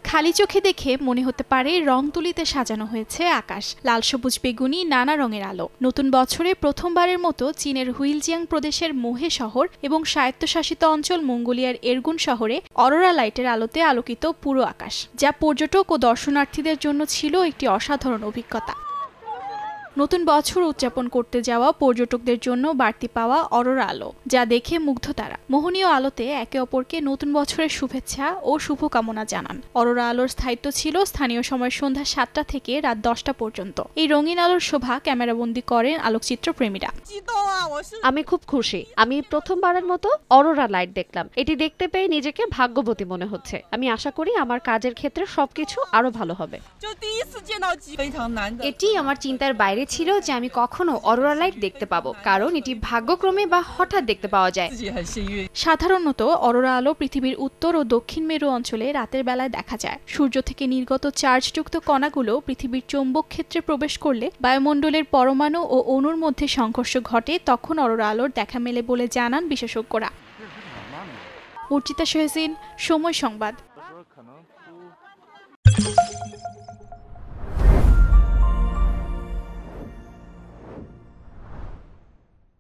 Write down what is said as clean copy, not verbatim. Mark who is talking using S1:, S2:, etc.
S1: খালি চোখে দেখে মনে হতে পারে রং তুলিতে সাজানো হয়েছে আকাশ, লাল সবুজ বেগুনি নানা রঙের আলো। নতুন বছরে প্রথমবারের মতো চীনের হুইলজিয়াং প্রদেশের মোহে শহর এবং স্বায়ত্তশাসিত অঞ্চল মঙ্গোলিয়ার এরগুন শহরে অরোরা লাইটের আলোতে আলোকিত পুরো আকাশ, যা পর্যটক ও দর্শনার্থীদের জন্য ছিল একটি অসাধারণ অভিজ্ঞতা। নতুন বছর উদযাপন করতে যাওয়া পর্যটকদের জন্য বাড়তি পাওয়া অরোরা আলো, যা দেখে মুগ্ধ তারা। মোহনীয় আলোতে একে অপরকে নতুন বছরের শুভেচ্ছা ও শুভকামনা জানান। অরোরা আলোর স্থায়িত্ব ছিল স্থানীয় সময় সন্ধ্যা ৭টা থেকে রাত ১০টা পর্যন্ত। এই রঙিন আলোর শোভা ক্যামেরাবন্দি করেন আলোকচিত্র প্রেমীরা।
S2: আমি খুব খুশি। আমি প্রথমবারের মতো অরোরা লাইট দেখলাম। এটি দেখতে পেয়ে নিজেকে ভাগ্যবতী মনে হচ্ছে। আমি আশা করি আমার কাজের ক্ষেত্রে সবকিছু আরো ভালো হবে।
S3: এটি আমার চিন্তার বাইরে ছিল যে আমি কখনো অরোরা লাইট দেখতে পাবো, কারণ এটি ভাগ্যক্রমে বা হঠাৎ দেখতে পাওয়া যায়।
S1: সাধারণত অরোরা আলো পৃথিবীর উত্তর ও দক্ষিণ মেরু অঞ্চলে রাতের বেলায় দেখা যায়। সূর্য থেকে নির্গত চার্জযুক্ত কণাগুলো পৃথিবীর চৌম্বক ক্ষেত্রে প্রবেশ করলে বায়ুমণ্ডলের পরমাণু ও অণুর মধ্যে সংঘর্ষ ঘটে, তখন অরোরা আলোর দেখা মেলে বলে জানান বিশেষজ্ঞরা। অর্চিতা শহীন, সময় সংবাদ।